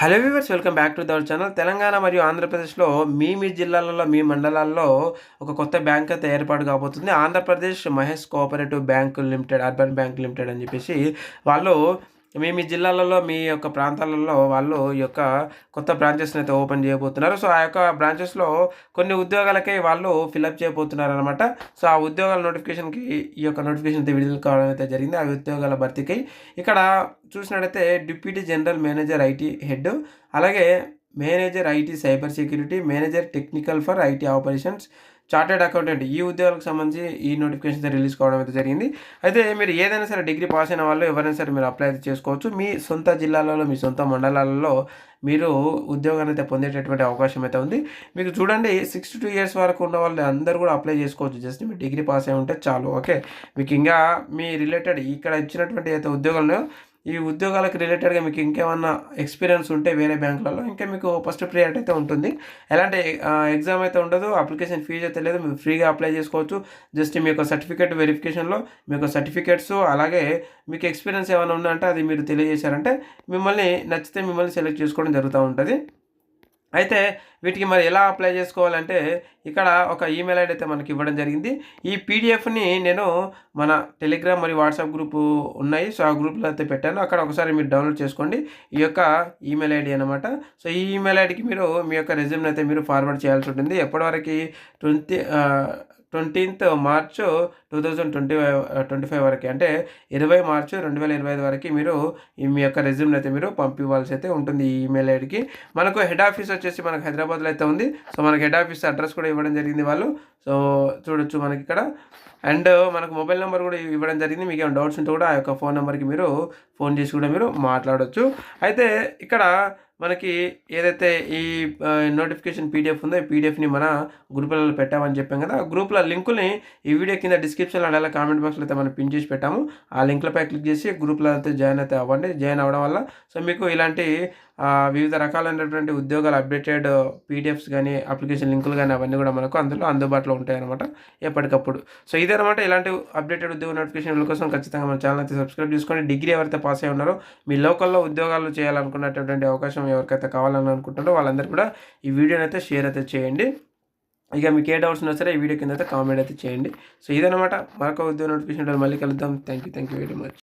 Hello viewers, welcome back to our channel. Telangana మరియు ఆంధ్రప్రదేశ్లో మీ జిల్లాలలో, మీ మండలాల్లో ఒక కొత్త బ్యాంక్ అయితే ఏర్పాటు కాబోతుంది. Andhra Pradesh Mahesh cooperative bank limited, urban bank limited అని చెప్పేసి వాళ్ళు మీ జిల్లాలలో, మీ యొక్క ప్రాంతాలలో వాళ్ళు ఈ యొక్క కొత్త బ్రాంచెస్ని అయితే ఓపెన్ చేయబోతున్నారు. సో ఆ యొక్క బ్రాంచెస్లో కొన్ని ఉద్యోగాలకై వాళ్ళు ఫిలప్ చేయబోతున్నారు అనమాట. సో ఆ ఉద్యోగాల నోటిఫికేషన్కి ఈ యొక్క నోటిఫికేషన్ అయితే విడుదల కావడం అయితే జరిగింది. ఆ ఉద్యోగాల భర్తీకై ఇక్కడ చూసినట్టయితే deputy general manager IT head, అలాగే manager IT cyber security, manager technical for IT operations, chartered accountant, ఈ ఉద్యోగాలకు సంబంధించి ఈ నోటిఫికేషన్ రిలీజ్ కావడం అయితే జరిగింది. అయితే మీరు ఏదైనా సరే డిగ్రీ పాస్ అయిన వాళ్ళు ఎవరైనా సరే మీరు అప్లై అయితే చేసుకోవచ్చు. మీ సొంత జిల్లాలలో, మీ సొంత మండలాలలో మీరు ఉద్యోగాన్ని అయితే పొందేటటువంటి అవకాశం అయితే ఉంది. మీకు చూడండి, 62 ఇయర్స్ వరకు ఉన్న వాళ్ళు అందరూ కూడా అప్లై చేసుకోవచ్చు. జస్ట్ మీరు డిగ్రీ పాస్ అయి ఉంటే చాలు. ఓకే, మీకు ఇంకా మీ రిలేటెడ్ ఇక్కడ ఇచ్చినటువంటి అయితే ఉద్యోగాలను, ఈ ఉద్యోగాలకు రిలేటెడ్గా మీకు ఇంకేమన్నా ఎక్స్పీరియన్స్ ఉంటే వేరే బ్యాంకులలో ఇంకా మీకు ఫస్ట్ ప్రియారిటీ అయితే ఉంటుంది. ఎలాంటి ఎగ్జామ్ అయితే ఉండదు, అప్లికేషన్ ఫీజు అయితే లేదు, మీరు ఫ్రీగా అప్లై చేసుకోవచ్చు. జస్ట్ మీ యొక్క సర్టిఫికేట్ వెరిఫికేషన్లో మీ యొక్క సర్టిఫికేట్స్, అలాగే మీకు ఎక్స్పీరియన్స్ ఏమైనా ఉందంటే అది మీరు తెలియజేశారంటే మిమ్మల్ని నచ్చితే మిమ్మల్ని సెలెక్ట్ చేసుకోవడం జరుగుతూ ఉంటుంది. అయితే వీటికి మరి ఎలా అప్లై చేసుకోవాలంటే ఇక్కడ ఒక ఈమెయిల్ ఐడి అయితే మనకి ఇవ్వడం జరిగింది. ఈ పీడిఎఫ్ని నేను మన టెలిగ్రామ్ మరియు వాట్సాప్ గ్రూపు ఉన్నాయి. సో ఆ గ్రూప్లో అయితే పెట్టాను. అక్కడ ఒకసారి మీరు డౌన్లోడ్ చేసుకోండి. ఈ యొక్క ఈమెయిల్ ఐడి అనమాట. సో ఈ ఈమెయిల్ ఐడికి మీరు మీ యొక్క రెజ్యూమ్ని అయితే మీరు ఫార్వర్డ్ చేయాల్సి ఉంటుంది. ఎప్పటివరకు 20th మార్చ్ 2025 వరకు, అంటే 20 మార్చ్ 2025 వరకు మీరు మీ యొక్క రెజ్యూమ్ని అయితే మీరు పంపివ్వాల్సి అయితే ఉంటుంది ఈ ఈమెయిల్ ఐడికి. మనకు హెడ్ ఆఫీస్ వచ్చేసి మనకు హైదరాబాద్లో అయితే ఉంది. సో మనకు హెడ్ ఆఫీస్ అడ్రస్ కూడా ఇవ్వడం జరిగింది వాళ్ళు. సో చూడొచ్చు మనకి ఇక్కడ. అండ్ మనకు మొబైల్ నెంబర్ కూడా ఇవ్వడం జరిగింది. మీకు ఏమైనా డౌట్స్ ఉంటే కూడా ఆ యొక్క ఫోన్ నెంబర్కి మీరు ఫోన్ చేసి కూడా మీరు మాట్లాడవచ్చు. అయితే ఇక్కడ మనకి ఏదైతే ఈ నోటిఫికేషన్ పీడిఎఫ్ ఉందో ఈ పీడిఎఫ్ని మన గ్రూపులలో పెట్టామని చెప్పాం కదా. ఆ గ్రూప్ల లింకుల్ని ఈ వీడియో కింద డిస్క్రిప్షన్లో అలాగే కామెంట్ బాక్స్లో అయితే మనం పిన్ చేసి పెట్టాము. ఆ లింక్లపై క్లిక్ చేసి గ్రూప్లో అయితే జాయిన్ అయితే అవ్వండి. జాయిన్ అవ్వడం వల్ల సో మీకు ఇలాంటి వివిధ రకాలైనటువంటి ఉద్యోగాల అప్డేటెడ్ పీడిఎఫ్స్ కానీ, అప్లికేషన్ లింకులు కానీ అవన్నీ కూడా మనకు అందులో అందుబాటులో ఉంటాయన్నమాట ఎప్పటికప్పుడు. సో ఇదనమాట, ఇలాంటి అప్డేటెడ్ ఉద్యోగ నోటిఫికేషన్ల కోసం ఖచ్చితంగా మన ఛానల్ అయితే సబ్స్క్రైబ్ చేసుకోండి. డిగ్రీ ఎవరైతే పాస్ అయి ఉన్నారో, మీ లోకల్లో ఉద్యోగాలు చేయాలనుకున్నటువంటి అవకాశం ఎవరికైతే కావాలని అనుకుంటారో వాళ్ళందరూ కూడా ఈ వీడియోని అయితే షేర్ అయితే చేయండి. ఇక మీకు ఏ డౌట్స్ ఉన్నా సరే ఈ వీడియో కింద అయితే కామెంట్ అయితే చేయండి. సో ఇదనమాట, మరొక ఉద్యోగ నోటిఫికేషన్ మళ్ళీ కలుద్దాం. Thank you very much.